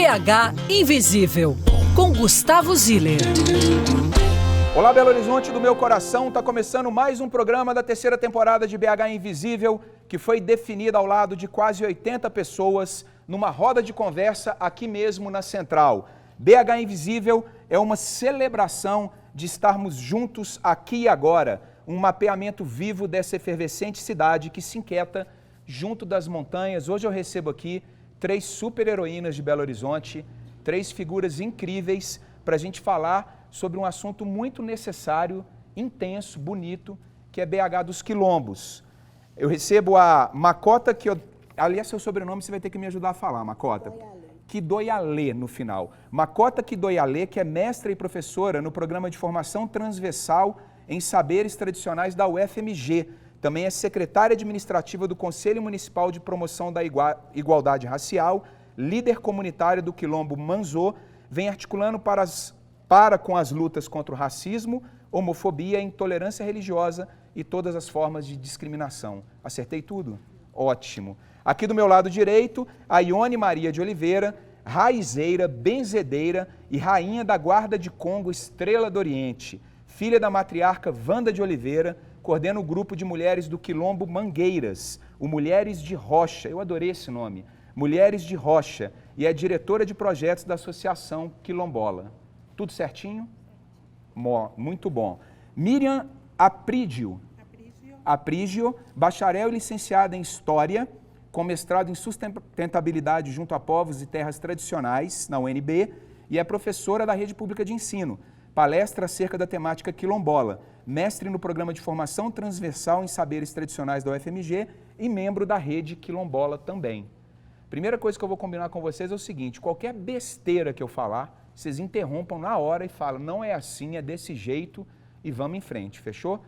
BH Invisível, com Gustavo Ziller. Olá, Belo Horizonte do meu coração, está começando mais um programa da terceira temporada de BH Invisível, que foi definida ao lado de quase 80 pessoas numa roda de conversa aqui mesmo na Central. BH Invisível é uma celebração de estarmos juntos aqui e agora, um mapeamento vivo dessa efervescente cidade que se inquieta junto das montanhas. Hoje eu recebo aqui 3 super-heroínas de Belo Horizonte, 3 figuras incríveis para a gente falar sobre um assunto muito necessário, intenso, bonito, que é BH dos Quilombos. Eu recebo a Makota, aliás, seu sobrenome você vai ter que me ajudar a falar, Makota. Kidoyalê no final. Makota Kidoyalê, que é mestra e professora no programa de formação transversal em saberes tradicionais da UFMG. Também é secretária administrativa do Conselho Municipal de Promoção da Igualdade Racial, líder comunitário do Quilombo Manzô, vem articulando para com as lutas contra o racismo, homofobia, intolerância religiosa e todas as formas de discriminação. Acertei tudo? Ótimo. Aqui do meu lado direito, a Ione Maria de Oliveira, raizeira, benzedeira e rainha da Guarda de Congo Estrela do Oriente, filha da matriarca Wanda de Oliveira, coordena o grupo de mulheres do Quilombo Mangueiras, o Mulheres de Rocha, eu adorei esse nome, Mulheres de Rocha, e é diretora de projetos da Associação Quilombola. Tudo certinho? Muito bom. Miriam Aprígio, bacharel e licenciada em História, com mestrado em Sustentabilidade junto a Povos e Terras Tradicionais, na UNB, e é professora da Rede Pública de Ensino. Palestra acerca da temática quilombola, mestre no programa de formação transversal em saberes tradicionais da UFMG e membro da Rede Quilombola também. Primeira coisa que eu vou combinar com vocês é o seguinte, qualquer besteira que eu falar, vocês interrompam na hora e falam, não é assim, é desse jeito e vamos em frente, fechou?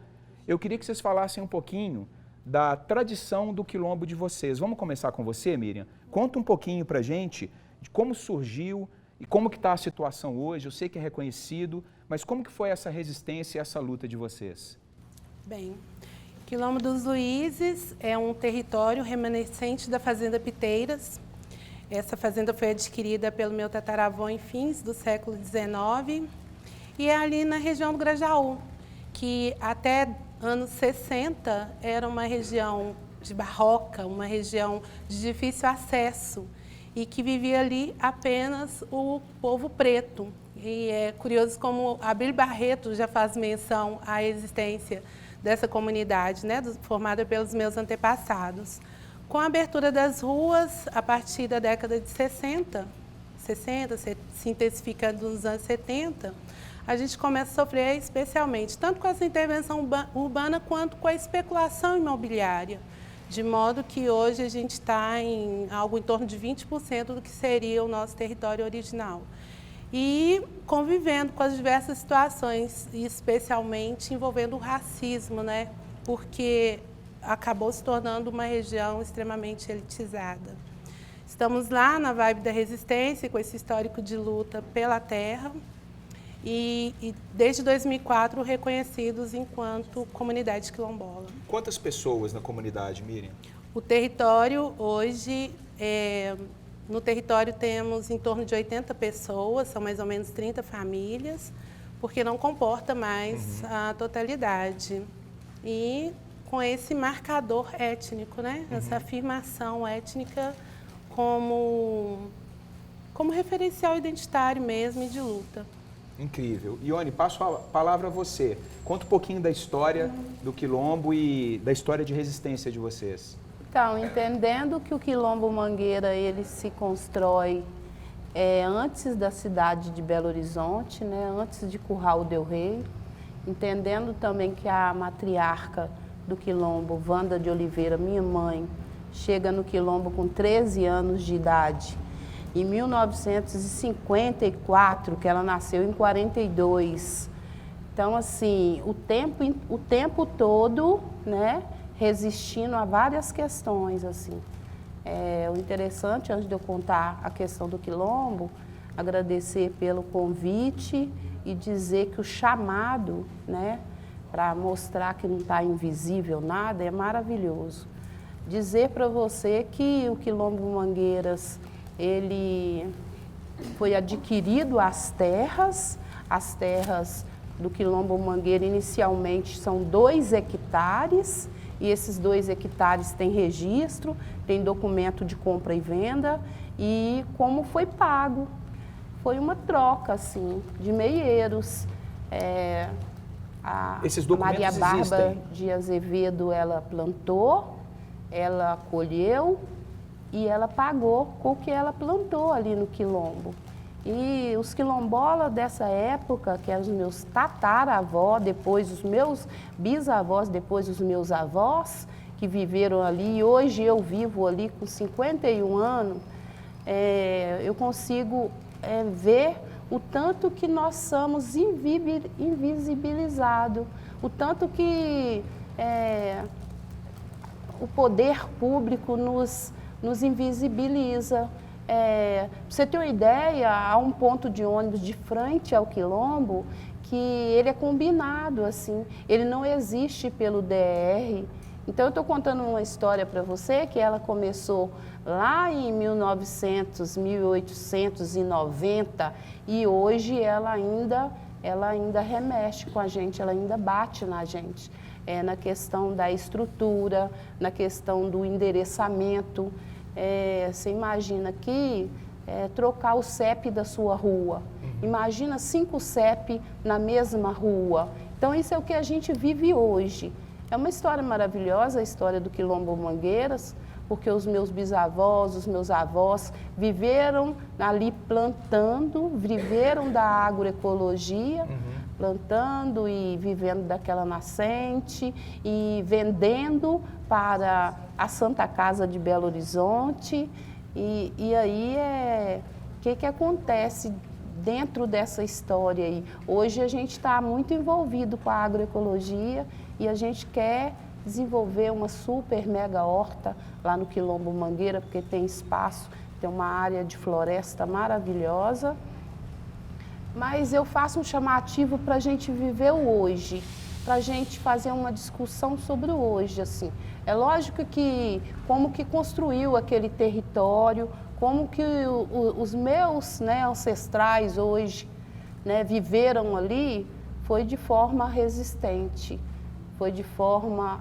Eu queria que vocês falassem um pouquinho da tradição do quilombo de vocês. Vamos começar com você, Miriam? Conta um pouquinho pra gente de como surgiu e como que está a situação hoje. Eu sei que é reconhecido, mas como que foi essa resistência e essa luta de vocês? Bem, Quilombo dos Luizes é um território remanescente da Fazenda Piteiras. Essa fazenda foi adquirida pelo meu tataravô em fins do século XIX e é ali na região do Grajaú, que até anos 60 era uma região de barroca, uma região de difícil acesso e que vivia ali apenas o povo preto. E é curioso como Abílio Barreto já faz menção à existência dessa comunidade, né, formada pelos meus antepassados. Com a abertura das ruas, a partir da década de 60, se intensificando nos anos 70, a gente começa a sofrer especialmente, tanto com essa intervenção urbana quanto com a especulação imobiliária, de modo que hoje a gente está em algo em torno de 20% do que seria o nosso território original. E convivendo com as diversas situações, especialmente envolvendo o racismo, né? Porque acabou se tornando uma região extremamente elitizada. Estamos lá na vibe da resistência, com esse histórico de luta pela terra, e desde 2004 reconhecidos enquanto comunidade quilombola. Quantas pessoas na comunidade, Miriam? O território hoje, no território temos em torno de 80 pessoas, são mais ou menos 30 famílias, porque não comporta mais a totalidade. E com esse marcador étnico, né? Essa afirmação étnica como referencial identitário mesmo e de luta. Incrível. Ione, passo a palavra a você. Conta um pouquinho da história do Quilombo e da história de resistência de vocês. Então, entendendo que o Quilombo Mangueira ele se constrói antes da cidade de Belo Horizonte, né? Antes de Curral del Rei, entendendo também que a matriarca do Quilombo, Wanda de Oliveira, minha mãe, chega no Quilombo com 13 anos de idade. Em 1954, que ela nasceu em 42. Então, assim, o tempo todo, né, resistindo a várias questões, assim. O interessante, antes de eu contar a questão do Quilombo, agradecer pelo convite e dizer que o chamado, né, para mostrar que não está invisível nada, é maravilhoso. Dizer para você que o Quilombo Mangueiras, ele foi adquirido as terras do Quilombo Mangueira inicialmente são 2 hectares, e esses 2 hectares têm registro, tem documento de compra e venda, e como foi pago, foi uma troca assim, de meieiros. Esses documentos Maria Bárbara existem? de Azevedo, ela plantou, ela colheu e ela pagou com o que ela plantou ali no quilombo. E os quilombolas dessa época, que eram os meus tataravós, depois os meus bisavós, depois os meus avós, que viveram ali, e hoje eu vivo ali com 51 anos, eu consigo ver o tanto que nós somos invisibilizados, o tanto que o poder público nos invisibiliza. Pra você ter uma ideia, há um ponto de ônibus de frente ao quilombo que ele é combinado, assim, ele não existe pelo DR. Então eu estou contando uma história para você que ela começou lá em 1890 e hoje ela ainda remexe com a gente, ela ainda bate na gente. Na questão da estrutura, na questão do endereçamento. Você imagina aqui trocar o CEP da sua rua. Imagina 5 CEP na mesma rua. Então isso é o que a gente vive hoje. É uma história maravilhosa, a história do Quilombo Mangueiras, porque os meus bisavós, os meus avós viveram ali plantando, viveram da agroecologia, plantando e vivendo daquela nascente e vendendo para a Santa Casa de Belo Horizonte. E aí o que acontece dentro dessa história aí? Hoje a gente está muito envolvido com a agroecologia e a gente quer desenvolver uma super mega horta lá no Quilombo Mangueira, porque tem espaço, tem uma área de floresta maravilhosa. Mas eu faço um chamativo para a gente viver o hoje, para a gente fazer uma discussão sobre o hoje, assim. É lógico que como que construiu aquele território, como que os meus ancestrais hoje viveram ali, foi de forma resistente, foi de forma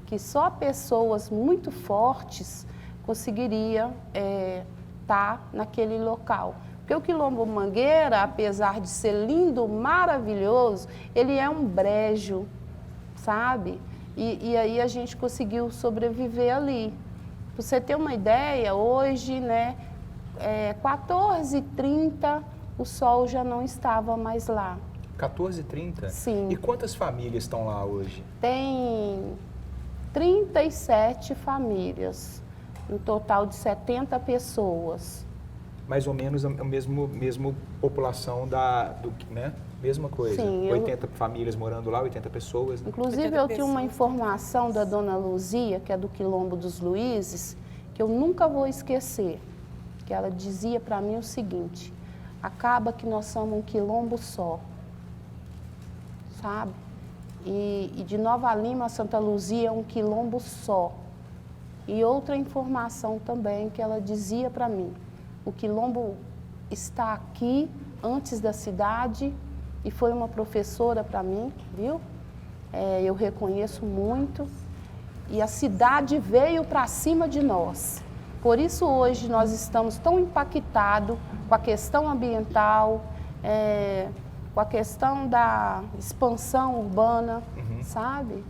que só pessoas muito fortes conseguiriam estar naquele local. Porque o Quilombo Mangueira, apesar de ser lindo, maravilhoso, ele é um brejo, sabe? E aí a gente conseguiu sobreviver ali. Para você ter uma ideia, hoje, 14h30, o sol já não estava mais lá. 14h30? Sim. E quantas famílias estão lá hoje? Tem 37 famílias, um total de 70 pessoas. Mais ou menos a mesma população mesma coisa. Sim, 80 famílias morando lá, 80 pessoas. Né? Inclusive, eu tenho uma informação da dona Luzia, que é do Quilombo dos Luizes, que eu nunca vou esquecer, que ela dizia para mim o seguinte: acaba que nós somos um quilombo só, sabe? E de Nova Lima a Santa Luzia é um quilombo só. E outra informação também que ela dizia para mim: o quilombo está aqui antes da cidade, e foi uma professora para mim, viu? Eu reconheço muito. E a cidade veio para cima de nós. Por isso hoje nós estamos tão impactados com a questão ambiental, com a questão da expansão urbana, sabe?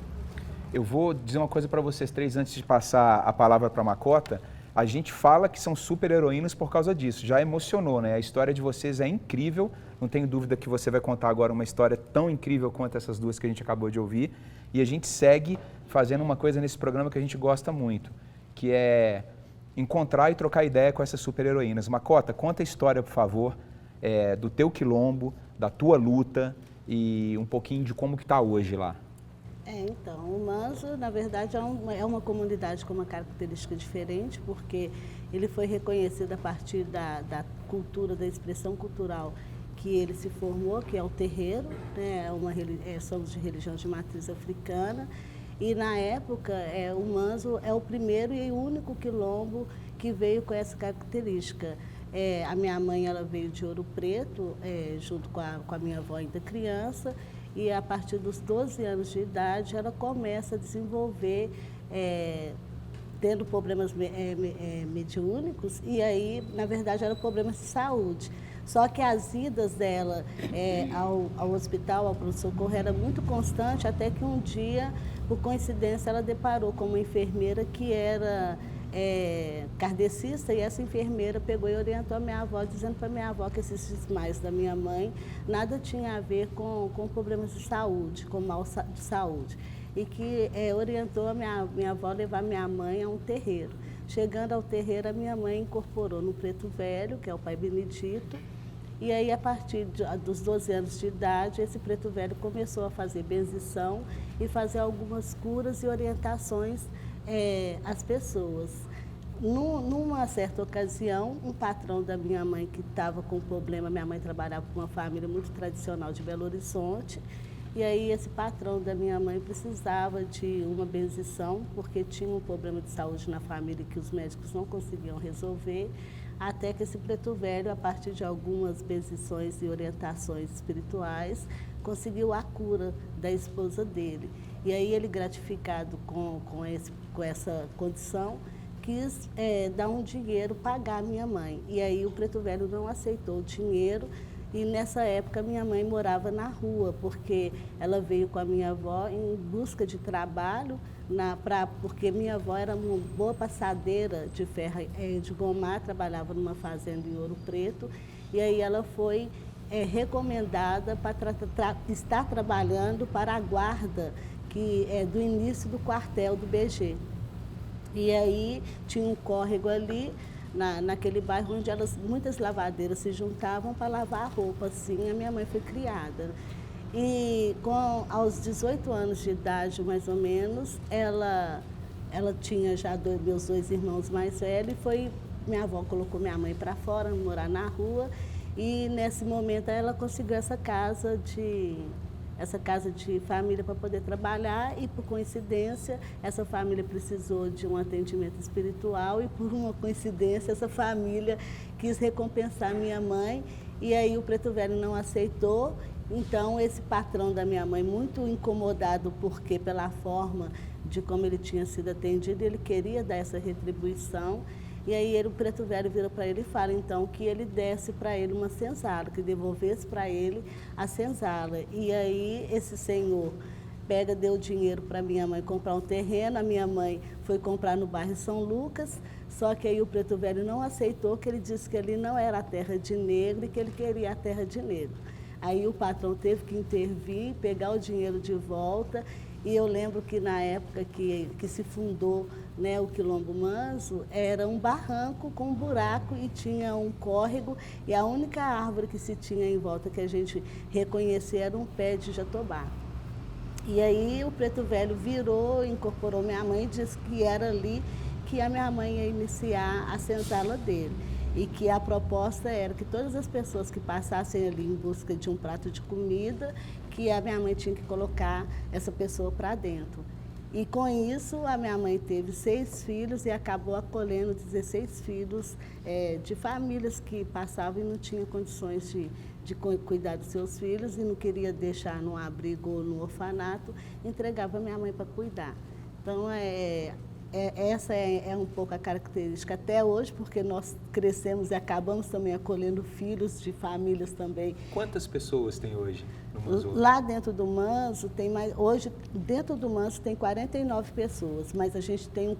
Eu vou dizer uma coisa para vocês três antes de passar a palavra para a Macota. A gente fala que são super heroínas por causa disso, já emocionou, né? A história de vocês é incrível, não tenho dúvida que você vai contar agora uma história tão incrível quanto essas duas que a gente acabou de ouvir. E a gente segue fazendo uma coisa nesse programa que a gente gosta muito, que é encontrar e trocar ideia com essas super heroínas. Macota, conta a história, por favor, do teu quilombo, da tua luta e um pouquinho de como que está hoje lá. Então, o Manso, na verdade, é uma comunidade com uma característica diferente, porque ele foi reconhecido a partir da cultura, da expressão cultural que ele se formou, que é o terreiro, né? Somos de religião de matriz africana, e na época o Manso é o primeiro e único quilombo que veio com essa característica. A minha mãe, ela veio de Ouro Preto, junto com a minha avó ainda criança, e a partir dos 12 anos de idade, ela começa a desenvolver, tendo problemas mediúnicos, e aí, na verdade, eram problemas de saúde. Só que as idas dela ao hospital, ao pronto-socorro, era muito constante, até que um dia, por coincidência, ela deparou com uma enfermeira que era kardecista, e essa enfermeira pegou e orientou a minha avó, dizendo para a minha avó que esses desmaios da minha mãe nada tinha a ver com problemas de saúde, com mal de saúde. E que orientou a minha avó a levar minha mãe a um terreiro. Chegando ao terreiro, a minha mãe incorporou no Preto Velho, que é o Pai Benedito, e aí, a partir dos 12 anos de idade, esse Preto Velho começou a fazer benzição e fazer algumas curas e orientações às pessoas. Numa certa ocasião, um patrão da minha mãe que estava com problema, minha mãe trabalhava com uma família muito tradicional de Belo Horizonte, e aí esse patrão da minha mãe precisava de uma benzição, porque tinha um problema de saúde na família que os médicos não conseguiam resolver, até que esse Preto Velho, a partir de algumas benzições e orientações espirituais, conseguiu a cura da esposa dele. E aí ele, gratificado com essa condição, quis dar um dinheiro, pagar a minha mãe. E aí o Preto Velho não aceitou o dinheiro, e nessa época minha mãe morava na rua, porque ela veio com a minha avó em busca de trabalho, porque minha avó era uma boa passadeira de ferro de gomar, trabalhava numa fazenda em Ouro Preto, e aí ela foi recomendada para estar trabalhando para a guarda do início do quartel do BG. E aí tinha um córrego ali, naquele bairro onde muitas lavadeiras se juntavam para lavar a roupa, assim a minha mãe foi criada. E aos 18 anos de idade, mais ou menos, ela tinha já meus 2 irmãos mais velhos, minha avó colocou minha mãe para fora, morar na rua, e nesse momento ela conseguiu essa casa de família para poder trabalhar, e por coincidência essa família precisou de um atendimento espiritual, e por uma coincidência essa família quis recompensar minha mãe, e aí o Preto Velho não aceitou. Então esse patrão da minha mãe, muito incomodado porque pela forma de como ele tinha sido atendido, ele queria dar essa retribuição. E aí o Preto Velho vira para ele e fala então que ele desse para ele uma senzala, que devolvesse para ele a senzala. E aí esse senhor deu dinheiro para minha mãe comprar um terreno, a minha mãe foi comprar no bairro São Lucas, só que aí o Preto Velho não aceitou, que ele disse que ali não era a terra de negro e que ele queria a terra de negro. Aí o patrão teve que intervir, pegar o dinheiro de volta. E eu lembro que na época que se fundou, né, o Quilombo Manso, era um barranco com um buraco e tinha um córrego, e a única árvore que se tinha em volta que a gente reconhecia era um pé de jatobá. E aí o Preto Velho virou, incorporou minha mãe e disse que era ali que a minha mãe ia iniciar a senzala dele. E que a proposta era que todas as pessoas que passassem ali em busca de um prato de comida, que a minha mãe tinha que colocar essa pessoa para dentro. E com isso, a minha mãe teve 6 filhos e acabou acolhendo 16 filhos de famílias que passavam e não tinham condições de cuidar dos seus filhos e não queria deixar no abrigo ou no orfanato, entregava a minha mãe para cuidar. Então, essa é um pouco a característica até hoje, porque nós crescemos e acabamos também acolhendo filhos de famílias também. Quantas pessoas tem hoje no Manso? Lá dentro do Manso tem hoje dentro do Manso tem 49 pessoas, mas a gente tem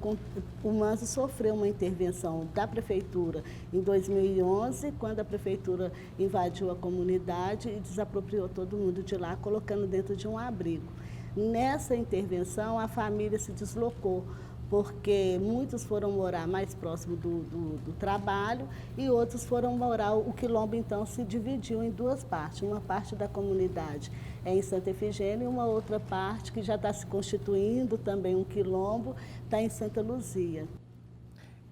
o Manso sofreu uma intervenção da prefeitura em 2011, quando a prefeitura invadiu a comunidade e desapropriou todo mundo de lá, colocando dentro de um abrigo. Nessa intervenção, a família se deslocou, porque muitos foram morar mais próximo do trabalho e outros foram morar, o Quilombo então se dividiu em 2 partes, uma parte da comunidade em Santa Efigênia e uma outra parte que já está se constituindo também um Quilombo, está em Santa Luzia.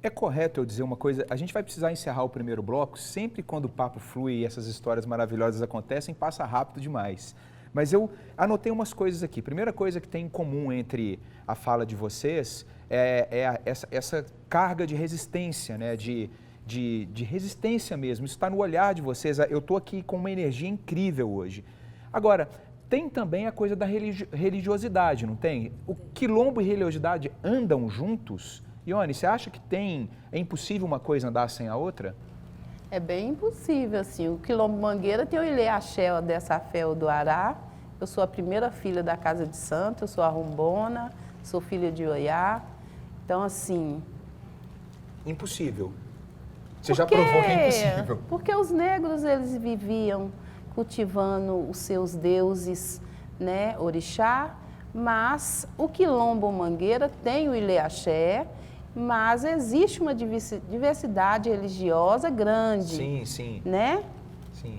É correto eu dizer uma coisa, a gente vai precisar encerrar o primeiro bloco, sempre quando o papo flui e essas histórias maravilhosas acontecem, passa rápido demais. Mas eu anotei umas coisas aqui. Primeira coisa que tem em comum entre a fala de vocês essa carga de resistência, né? De de resistência mesmo. Isso está no olhar de vocês. Eu estou aqui com uma energia incrível hoje. Agora, tem também a coisa da religiosidade, não tem? O quilombo e religiosidade andam juntos? Ione, você acha que é impossível uma coisa andar sem a outra? É bem impossível, assim. O Quilombo Mangueira tem o Ilê Axé dessa fé do Ará. Eu sou a primeira filha da Casa de Santo, eu sou a Rumbona, sou filha de Oiá. Então, assim... Impossível. Você já provou que é impossível. Porque os negros, eles viviam cultivando os seus deuses, né, orixá, mas o Quilombo Mangueira tem o Ilê Axé, mas existe uma diversidade religiosa grande. Sim, sim. Né? Sim.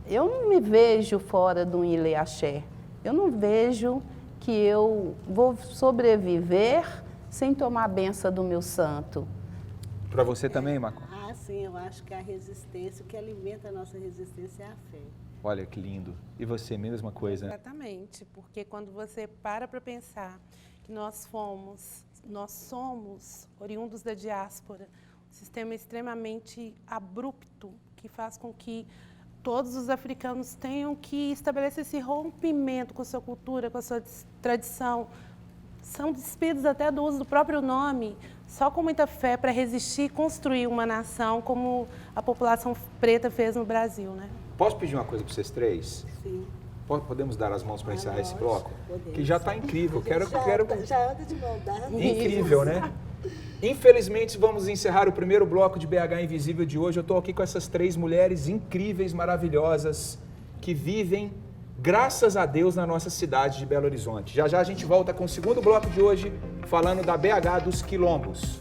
Eu não me vejo fora do Ilê Axé. Eu não vejo que eu vou sobreviver sem tomar a benção do meu santo. Para você também, Marco? Ah, sim, eu acho que a resistência, o que alimenta a nossa resistência é a fé. Olha que lindo. E você, mesma coisa? Exatamente, porque quando você para pensar que nós somos oriundos da diáspora, um sistema extremamente abrupto que faz com que todos os africanos tenham que estabelecer esse rompimento com a sua cultura, com a sua tradição. São despidos até do uso do próprio nome, só com muita fé para resistir e construir uma nação como a população preta fez no Brasil, né? Posso pedir uma coisa para vocês três? Sim. Podemos dar as mãos para encerrar esse lógico, bloco? podemos. Que já está incrível. Já anda de maldade. Incrível, né? Infelizmente, vamos encerrar o primeiro bloco de BH Invisível de hoje. Eu estou aqui com essas três mulheres incríveis, maravilhosas, que vivem, graças a Deus, na nossa cidade de Belo Horizonte. Já já a gente volta com o segundo bloco de hoje, falando da BH dos Quilombos.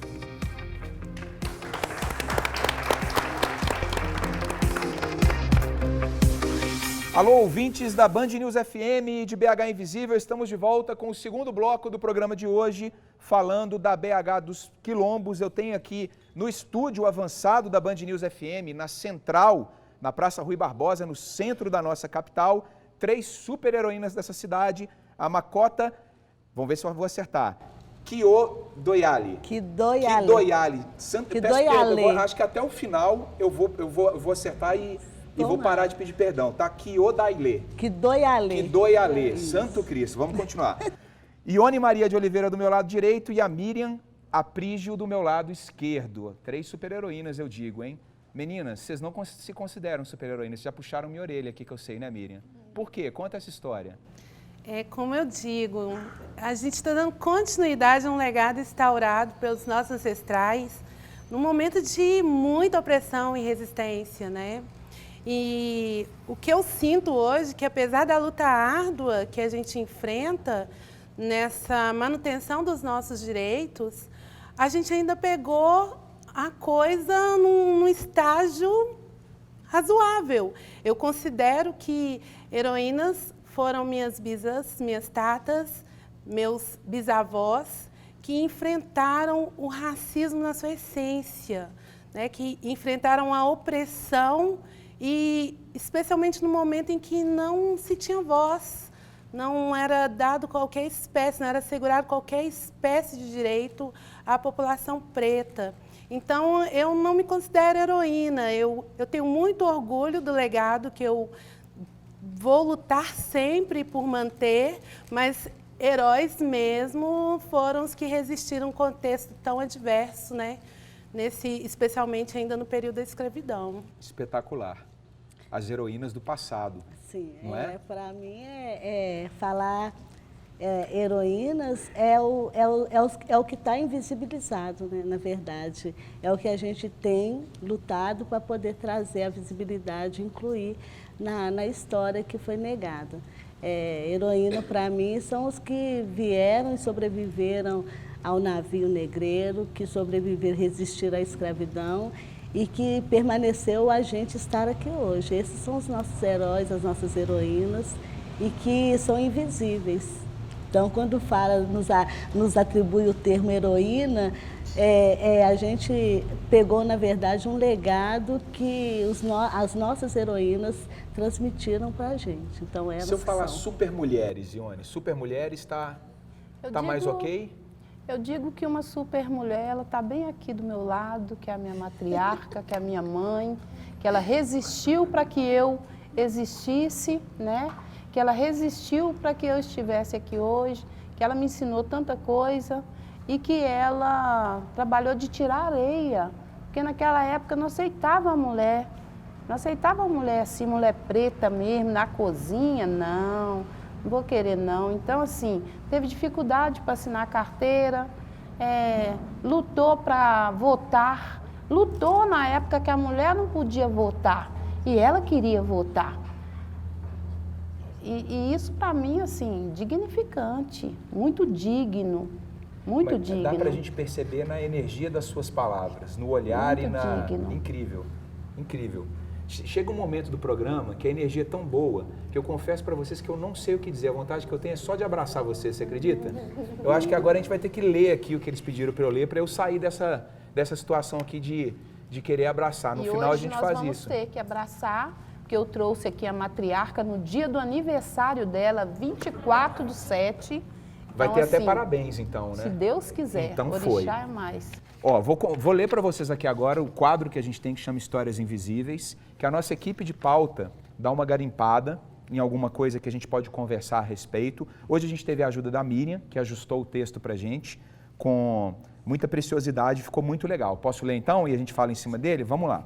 Alô, ouvintes da Band News FM de BH Invisível, estamos de volta com o segundo bloco do programa de hoje, falando da BH dos Quilombos. Eu tenho aqui no estúdio avançado da Band News FM, na Central, na Praça Rui Barbosa, no centro da nossa capital, três super-heroínas dessa cidade, a Makota, vamos ver se eu vou acertar, Kidoyale. Kidoyale. Acho que até o final eu vou acertar e vou parar de pedir perdão, tá? Kidoyale. Kidoyale. Santo Cristo. Vamos continuar. Ione Maria de Oliveira do meu lado direito e a Miriam Aprígio do meu lado esquerdo. Três super-heroínas, eu digo, hein? Meninas, vocês não se consideram super-heroínas, vocês já puxaram minha orelha aqui, que eu sei, né, Miriam? Por quê? Conta essa história. É como eu digo, a gente está dando continuidade a um legado instaurado pelos nossos ancestrais num momento de muita opressão e resistência, né? E o que eu sinto hoje, que apesar da luta árdua que a gente enfrenta nessa manutenção dos nossos direitos, a gente ainda pegou a coisa num estágio razoável. Eu considero que heroínas foram minhas bisas, minhas tatas, meus bisavós, que enfrentaram o racismo na sua essência, né? Que enfrentaram a opressão e especialmente no momento em que não se tinha voz, não era dado qualquer espécie, não era assegurado qualquer espécie de direito à população preta. Então, eu não me considero heroína, eu tenho muito orgulho do legado que eu vou lutar sempre por manter, mas heróis mesmo foram os que resistiram a um contexto tão adverso, né? Especialmente ainda no período da escravidão. Espetacular. As heroínas do passado. Sim, não é? Para mim falar heroínas é o que está invisibilizado, né, na verdade. É o que a gente tem lutado para poder trazer a visibilidade, incluir na história que foi negada. Heroína, para mim, são os que vieram e sobreviveram ao navio negreiro, que sobreviveram, resistiram à escravidão e que permaneceu a gente estar aqui hoje. Esses são os nossos heróis, as nossas heroínas, e que são invisíveis. Então, quando nos atribui o termo heroína, a gente pegou, na verdade, um legado que as nossas heroínas transmitiram para a gente. Então, se eu falar super mulheres, Ione, super mulheres está mais ok? Eu digo que uma super mulher, ela está bem aqui do meu lado, que é a minha matriarca, que é a minha mãe, que ela resistiu para que eu existisse, né? Que ela resistiu para que eu estivesse aqui hoje, que ela me ensinou tanta coisa e que ela trabalhou de tirar areia, porque naquela época não aceitava a mulher, não aceitava a mulher assim, mulher preta mesmo, na cozinha, não vou querer não. Então, assim, teve dificuldade para assinar a carteira, lutou para votar, lutou na época que a mulher não podia votar e ela queria votar. E isso para mim, assim, dignificante, muito digno, muito digno. Dá para a gente perceber na energia das suas palavras, no olhar muito e na... digno. Incrível, incrível. Chega um momento do programa que a energia é tão boa que eu confesso para vocês que eu não sei o que dizer. A vontade que eu tenho é só de abraçar vocês, você acredita? Eu acho que agora a gente vai ter que ler aqui o que eles pediram para eu ler, para eu sair dessa situação aqui de querer abraçar. No final a gente faz isso. E hoje nós vamos ter que abraçar, porque eu trouxe aqui a matriarca no dia do aniversário dela, 24/7. Vai então, ter assim, até parabéns então, né? Se Deus quiser, então orixá foi. é mais. Ó, vou ler para vocês aqui agora o quadro que a gente tem que chama Histórias Invisíveis, que a nossa equipe de pauta dá uma garimpada em alguma coisa que a gente pode conversar a respeito. Hoje a gente teve a ajuda da Miriam, que ajustou o texto para a gente com muita preciosidade, ficou muito legal. Posso ler então e a gente fala em cima dele? Vamos lá.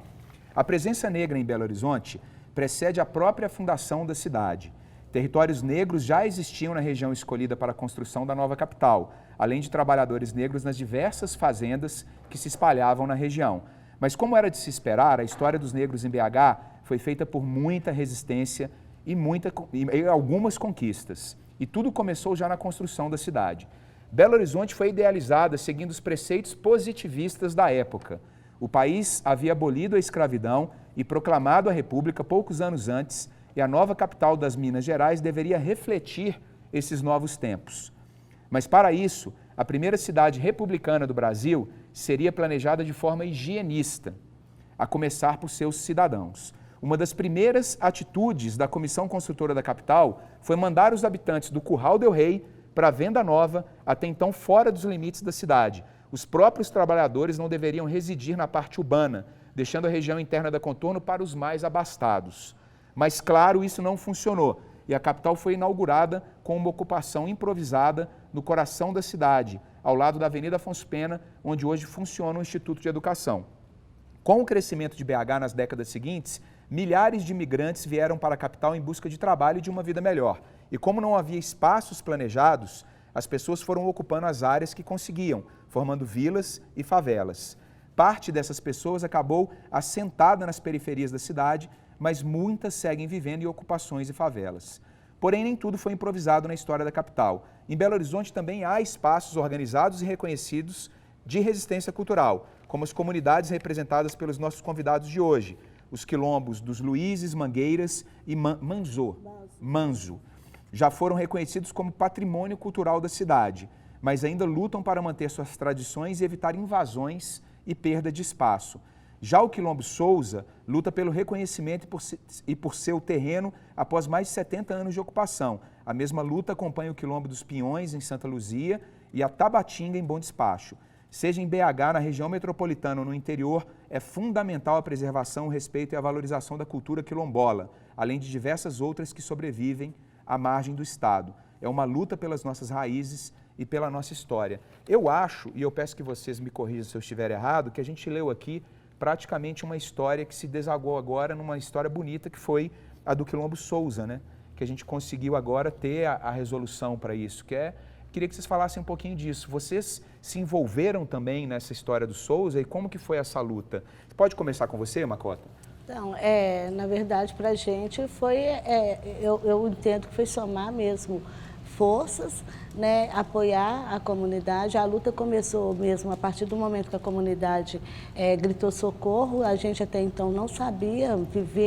A presença negra em Belo Horizonte precede a própria fundação da cidade. Territórios negros já existiam na região escolhida para a construção da nova capital, além de trabalhadores negros nas diversas fazendas que se espalhavam na região. Mas como era de se esperar, a história dos negros em BH foi feita por muita resistência e algumas conquistas. E tudo começou já na construção da cidade. Belo Horizonte foi idealizada seguindo os preceitos positivistas da época. O país havia abolido a escravidão e proclamado a República poucos anos antes, e a nova capital das Minas Gerais deveria refletir esses novos tempos. Mas para isso, a primeira cidade republicana do Brasil seria planejada de forma higienista, a começar por seus cidadãos. Uma das primeiras atitudes da Comissão Construtora da capital foi mandar os habitantes do Curral del Rei para a Venda Nova, até então fora dos limites da cidade. Os próprios trabalhadores não deveriam residir na parte urbana, deixando a região interna da Contorno para os mais abastados. Mas, claro, isso não funcionou e a capital foi inaugurada com uma ocupação improvisada no coração da cidade, ao lado da Avenida Afonso Pena, onde hoje funciona o Instituto de Educação. Com o crescimento de BH nas décadas seguintes, milhares de imigrantes vieram para a capital em busca de trabalho e de uma vida melhor. E como não havia espaços planejados, as pessoas foram ocupando as áreas que conseguiam, formando vilas e favelas. Parte dessas pessoas acabou assentada nas periferias da cidade, mas muitas seguem vivendo em ocupações e favelas. Porém, nem tudo foi improvisado na história da capital. Em Belo Horizonte também há espaços organizados e reconhecidos de resistência cultural, como as comunidades representadas pelos nossos convidados de hoje, os quilombos dos Luizes, Mangueiras e Manzo. Já foram reconhecidos como patrimônio cultural da cidade, mas ainda lutam para manter suas tradições e evitar invasões e perda de espaço. Já o Quilombo Souza luta pelo reconhecimento e por seu terreno após mais de 70 anos de ocupação. A mesma luta acompanha o Quilombo dos Pinhões, em Santa Luzia, e a Tabatinga, em Bom Despacho. Seja em BH, na região metropolitana ou no interior, é fundamental a preservação, o respeito e a valorização da cultura quilombola, além de diversas outras que sobrevivem à margem do Estado. É uma luta pelas nossas raízes e pela nossa história. Eu acho, e eu peço que vocês me corrijam se eu estiver errado, que a gente leu aqui praticamente uma história que se desagou agora numa história bonita que foi a do Quilombo Souza, né? Que a gente conseguiu agora ter a resolução para isso, queria que vocês falassem um pouquinho disso. Vocês se envolveram também nessa história do Souza e como que foi essa luta? Pode começar com você, Macota? Então, na verdade, para a gente foi, eu entendo que foi somar mesmo forças, né, apoiar a comunidade. A luta começou mesmo a partir do momento que a comunidade gritou socorro. A gente até então não sabia,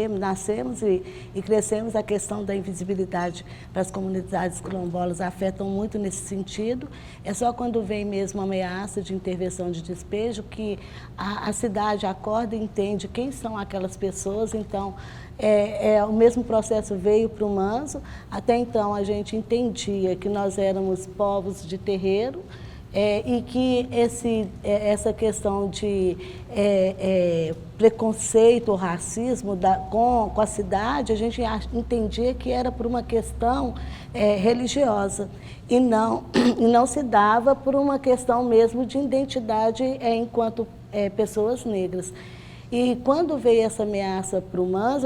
nascemos e crescemos. A questão da invisibilidade para as comunidades quilombolas afetam muito nesse sentido. É só quando vem mesmo a ameaça de intervenção de despejo que a cidade acorda e entende quem são aquelas pessoas. Então, o mesmo processo veio para o Manzo. Até então a gente entendia que nós éramos povos de terreiro, E que essa questão de preconceito ou racismo com a cidade, a gente entendia que era por uma questão religiosa e não se dava por uma questão mesmo de identidade enquanto pessoas negras. E quando veio essa ameaça para o Mans,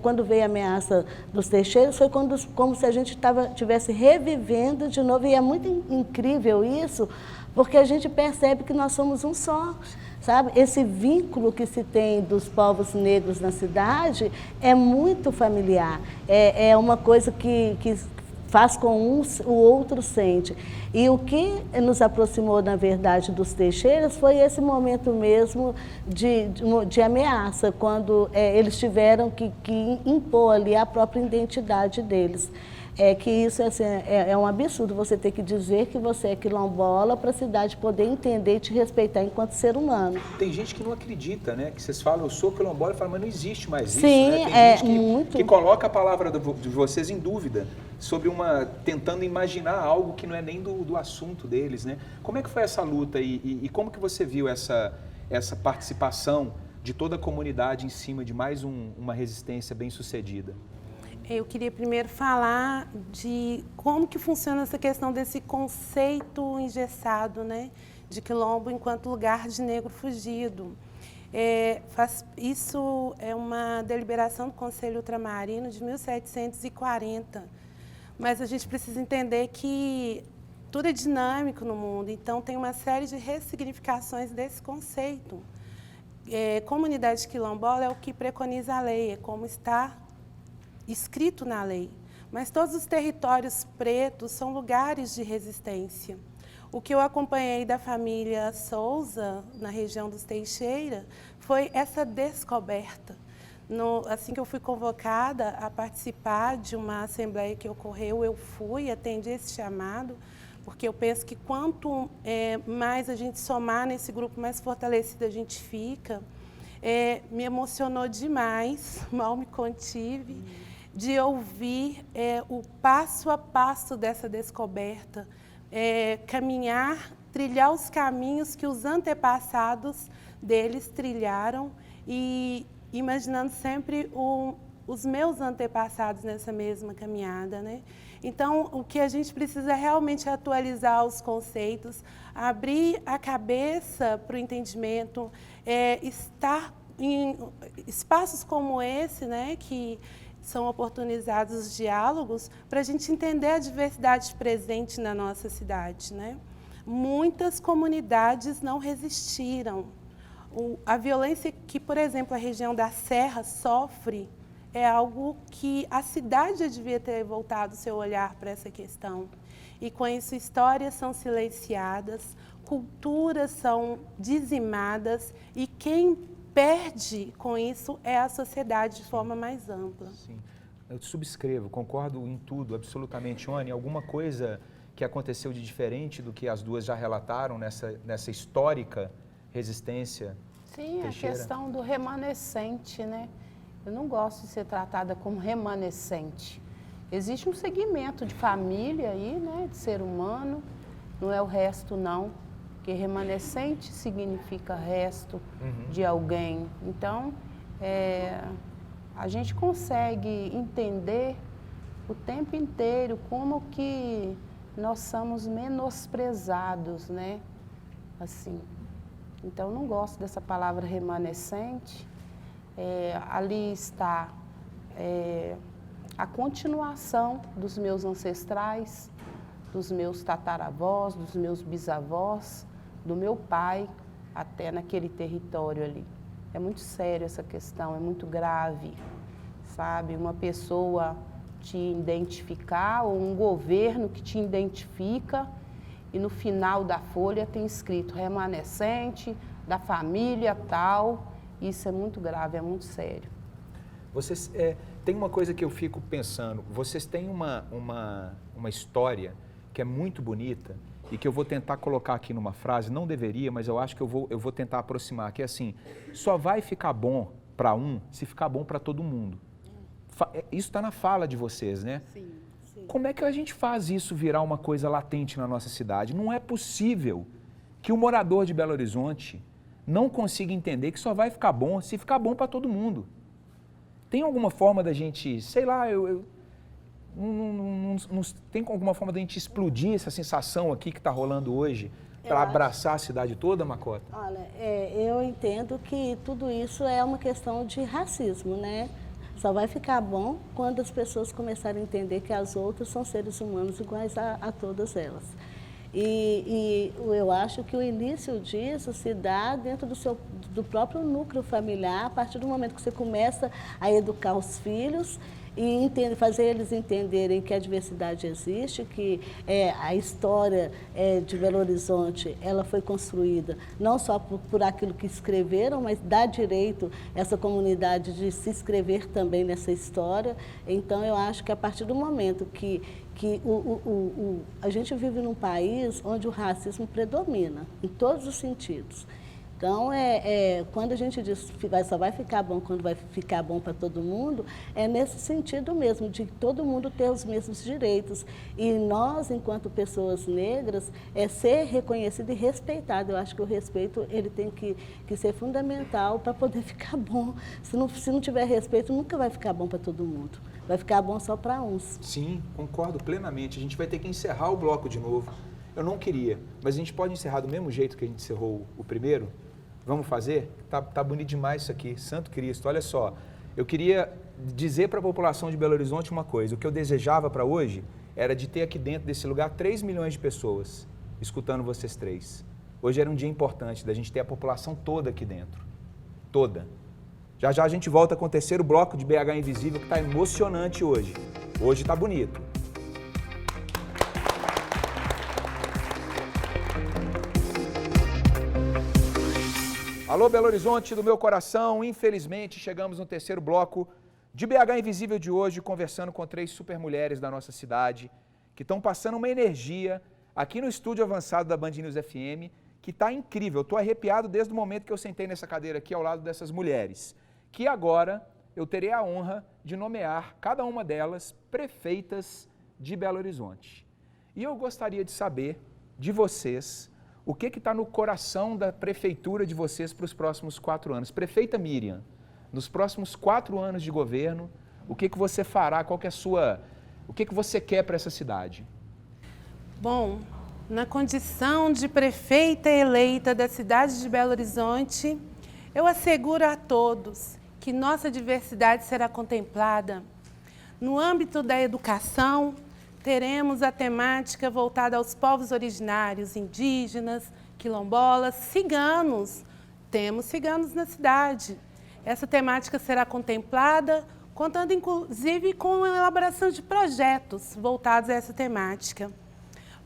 quando veio a ameaça dos Teixeiras, foi como se a gente estivesse revivendo de novo. E é muito incrível isso, porque a gente percebe que nós somos um só, sabe? Esse vínculo que se tem dos povos negros na cidade é muito familiar. É uma coisa que faz com um, o outro sente. E o que nos aproximou, na verdade, dos Teixeiras foi esse momento mesmo de ameaça, quando eles tiveram que impor ali a própria identidade deles. Que isso assim, é um absurdo você ter que dizer que você é quilombola para a cidade poder entender e te respeitar enquanto ser humano. Tem gente que não acredita, né? Que vocês falam, eu sou quilombola, e falam, mas não existe mais isso, Sim, né? Tem gente muito... que coloca a palavra de vocês em dúvida, sobre tentando imaginar algo que não é nem do assunto deles, né? Como é que foi essa luta e como que você viu essa participação de toda a comunidade em cima de mais uma resistência bem sucedida? Eu queria primeiro falar de como que funciona essa questão desse conceito engessado, né, de quilombo enquanto lugar de negro fugido. Isso é uma deliberação do Conselho Ultramarino de 1740, mas a gente precisa entender que tudo é dinâmico no mundo, então tem uma série de ressignificações desse conceito. Comunidade quilombola é o que preconiza a lei, é como está escrito na lei, mas todos os territórios pretos são lugares de resistência. O que eu acompanhei da família Souza, na região dos Teixeira, foi essa descoberta. Assim que eu fui convocada a participar de uma assembleia que ocorreu, eu fui, atendi esse chamado, porque eu penso que quanto mais a gente somar nesse grupo, mais fortalecida a gente fica. Me emocionou demais, mal me contive, de ouvir o passo a passo dessa descoberta, caminhar, trilhar os caminhos que os antepassados deles trilharam e imaginando sempre os meus antepassados nessa mesma caminhada, né? Então, o que a gente precisa realmente é atualizar os conceitos, abrir a cabeça para o entendimento, estar em espaços como esse, né, que são oportunizados os diálogos para a gente entender a diversidade presente na nossa cidade, né? Muitas comunidades não resistiram. A violência que, por exemplo, a região da Serra sofre é algo que a cidade já devia ter voltado seu olhar para essa questão. E com isso, histórias são silenciadas, culturas são dizimadas e quem perde com isso é a sociedade de forma mais ampla. Sim, eu subscrevo, concordo em tudo, absolutamente. Oni, alguma coisa que aconteceu de diferente do que as duas já relataram nessa histórica resistência? Sim, Teixeira? A questão do remanescente, né? Eu não gosto de ser tratada como remanescente. Existe um segmento de família aí, né, de ser humano, não é o resto não. Porque remanescente significa resto de alguém. Então, a gente consegue entender o tempo inteiro como que nós somos menosprezados, né? Assim. Então, não gosto dessa palavra remanescente. Ali está a continuação dos meus ancestrais, dos meus tataravós, dos meus bisavós, do meu pai, até naquele território ali. É muito sério essa questão, é muito grave, sabe? Uma pessoa te identificar ou um governo que te identifica e no final da folha tem escrito remanescente da família tal. Isso é muito grave, é muito sério. Vocês, tem uma coisa que eu fico pensando, vocês têm uma história que é muito bonita e que eu vou tentar colocar aqui numa frase, não deveria, mas eu acho que eu vou tentar aproximar, que é assim, só vai ficar bom para um se ficar bom para todo mundo. Isso está na fala de vocês, né? Sim, sim. como é que a gente faz isso virar uma coisa latente na nossa cidade? Não é possível que o morador de Belo Horizonte não consiga entender que só vai ficar bom se ficar bom para todo mundo. Tem alguma forma da gente, sei lá, não tem alguma forma da gente explodir essa sensação aqui que está rolando hoje para abraçar a cidade toda, Macota? Olha, eu entendo que tudo isso é uma questão de racismo, né? Só vai ficar bom quando as pessoas começarem a entender que as outras são seres humanos iguais a todas elas. E eu acho que o início disso se dá dentro do próprio núcleo familiar, a partir do momento que você começa a educar os filhos e fazer eles entenderem que a diversidade existe, que a história de Belo Horizonte ela foi construída não só por aquilo que escreveram, mas dá direito a essa comunidade de se inscrever também nessa história. Então, eu acho que a partir do momento que a gente vive num país onde o racismo predomina, em todos os sentidos. Então, quando a gente diz que só vai ficar bom quando vai ficar bom para todo mundo, é nesse sentido mesmo, de todo mundo ter os mesmos direitos. E nós, enquanto pessoas negras, ser reconhecido e respeitado. Eu acho que o respeito ele tem que ser fundamental para poder ficar bom. Se não tiver respeito, nunca vai ficar bom para todo mundo. Vai ficar bom só para uns. Sim, concordo plenamente. A gente vai ter que encerrar o bloco de novo. Eu não queria, mas a gente pode encerrar do mesmo jeito que a gente encerrou o primeiro? Vamos fazer? Tá bonito demais isso aqui, Santo Cristo. Olha só, eu queria dizer para a população de Belo Horizonte uma coisa. O que eu desejava para hoje era de ter aqui dentro desse lugar 3 milhões de pessoas escutando vocês três. Hoje era um dia importante da gente ter a população toda aqui dentro. Toda. Já já a gente volta com o terceiro bloco de BH Invisível, que está emocionante hoje. Hoje está bonito. Alô, Belo Horizonte do meu coração. Infelizmente, chegamos no terceiro bloco de BH Invisível de hoje, conversando com 3 super mulheres da nossa cidade, que estão passando uma energia aqui no estúdio avançado da Band News FM, que está incrível. Eu estou arrepiado desde o momento que eu sentei nessa cadeira aqui ao lado dessas mulheres, que agora eu terei a honra de nomear cada uma delas prefeitas de Belo Horizonte. E eu gostaria de saber de vocês o que está no coração da prefeitura de vocês para os próximos 4 anos. Prefeita Miriam, nos próximos 4 anos de governo, o que você fará, qual que é o que você quer para essa cidade? Bom, na condição de prefeita eleita da cidade de Belo Horizonte, eu asseguro a todos que nossa diversidade será contemplada. No âmbito da educação, teremos a temática voltada aos povos originários, indígenas, quilombolas, ciganos. Temos ciganos na cidade. Essa temática será contemplada, contando inclusive com a elaboração de projetos voltados a essa temática.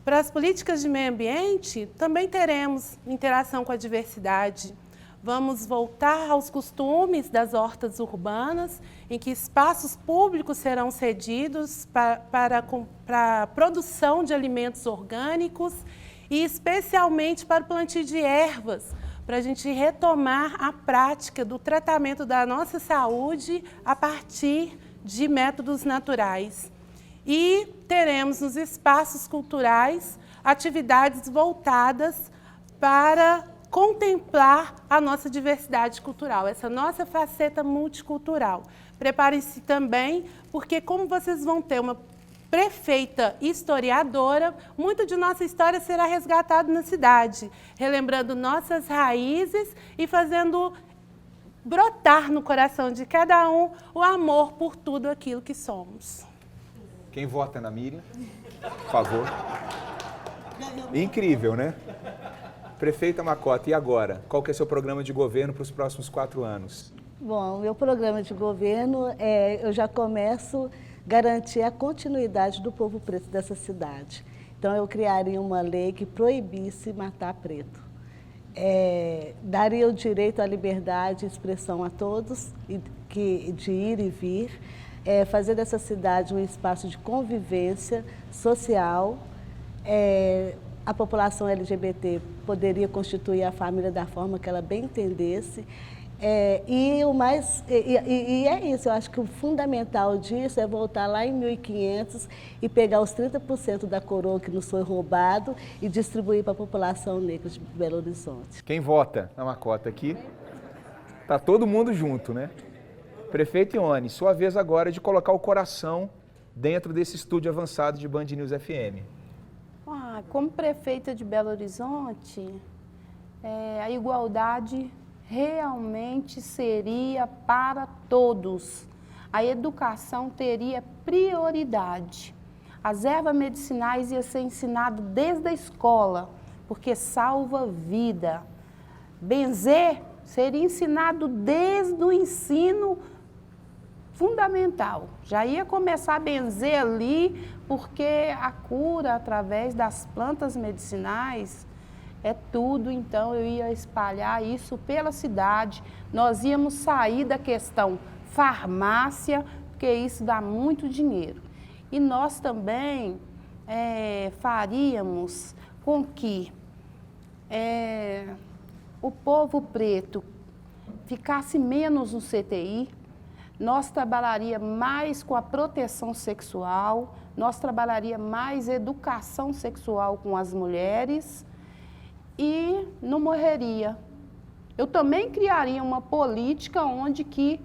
Para as políticas de meio ambiente, também teremos interação com a diversidade. Vamos voltar aos costumes das hortas urbanas, em que espaços públicos serão cedidos para a produção de alimentos orgânicos e especialmente para o plantio de ervas, para a gente retomar a prática do tratamento da nossa saúde a partir de métodos naturais. E teremos nos espaços culturais atividades voltadas para contemplar a nossa diversidade cultural, essa nossa faceta multicultural. Preparem-se também, porque como vocês vão ter uma prefeita historiadora, muito de nossa história será resgatado na cidade, relembrando nossas raízes e fazendo brotar no coração de cada um o amor por tudo aquilo que somos. Quem vota na Miriam? Por favor. Incrível, né? Prefeita Macota, e agora? Qual que é seu programa de governo para os próximos 4 anos? Bom, meu programa de governo, eu já começo a garantir a continuidade do povo preto dessa cidade. Então, eu criaria uma lei que proibisse matar preto. Daria o direito à liberdade e expressão a todos, de ir e vir, fazer dessa cidade um espaço de convivência social. A população LGBT poderia constituir a família da forma que ela bem entendesse. E é isso, eu acho que o fundamental disso é voltar lá em 1500 e pegar os 30% da coroa que nos foi roubado e distribuir para a população negra de Belo Horizonte. Quem vota na Macota aqui? Tá todo mundo junto, né? Prefeito Ione, sua vez agora de colocar o coração dentro desse estúdio avançado de Band News FM. Como prefeita de Belo Horizonte, a igualdade realmente seria para todos. A educação teria prioridade. As ervas medicinais iam ser ensinadas desde a escola, porque salva vida. Benzer seria ensinado desde o ensino fundamental. Já ia começar a benzer ali, porque a cura através das plantas medicinais é tudo. Então eu ia espalhar isso pela cidade. Nós íamos sair da questão farmácia, porque isso dá muito dinheiro. E nós também faríamos com que o povo preto ficasse menos no CTI. Nós trabalharíamos mais com a proteção sexual, nós trabalharíamos mais educação sexual com as mulheres e não morreria. Eu também criaria uma política onde que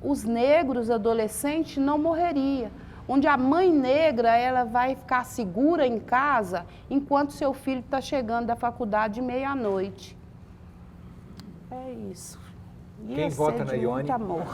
os negros adolescentes não morreriam, onde a mãe negra ela vai ficar segura em casa enquanto seu filho está chegando da faculdade de meia-noite. É isso. Quem vota na Ione? Muito amor.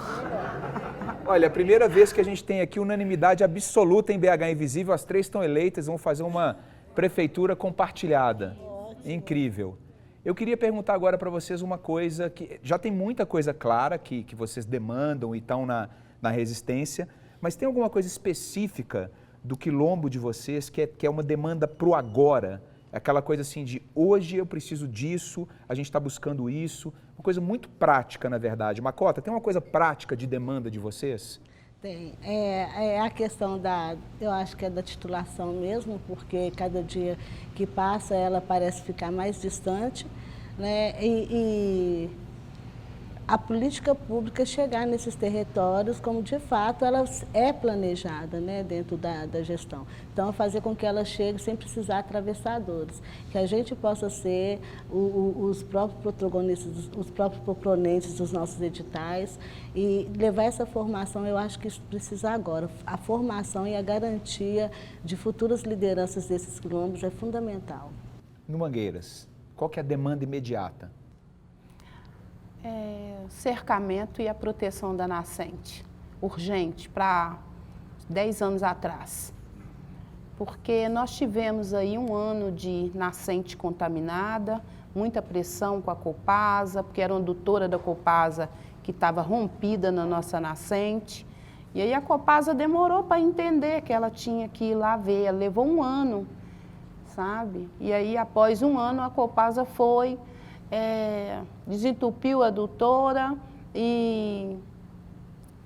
Olha, a primeira vez que a gente tem aqui unanimidade absoluta em BH Invisível, as três estão eleitas, vão fazer uma prefeitura compartilhada. Incrível. Eu queria perguntar agora para vocês uma coisa que já tem muita coisa clara que vocês demandam e estão na resistência, mas tem alguma coisa específica do quilombo de vocês que é uma demanda pro agora? Aquela coisa assim de hoje eu preciso disso, a gente está buscando isso, uma coisa muito prática, na verdade. Macota, tem uma coisa prática de demanda de vocês? Tem. É a questão eu acho que é da titulação mesmo, porque cada dia que passa ela parece ficar mais distante, né? E a política pública chegar nesses territórios como de fato ela é planejada, né, dentro da gestão. Então, fazer com que ela chegue sem precisar atravessadores, que a gente possa ser os próprios protagonistas, os próprios proponentes dos nossos editais e levar essa formação. Eu acho que isso precisa agora. A formação e a garantia de futuras lideranças desses quilombos é fundamental. No Mangueiras, qual que é a demanda imediata? Cercamento e a proteção da nascente, urgente, para 10 anos atrás. Porque nós tivemos aí um ano de nascente contaminada, muita pressão com a Copasa, porque era uma adutora da Copasa que estava rompida na nossa nascente. E aí a Copasa demorou para entender que ela tinha que ir lá ver, ela levou um ano, sabe? E aí após um ano a Copasa foi... desentupiu a adutora e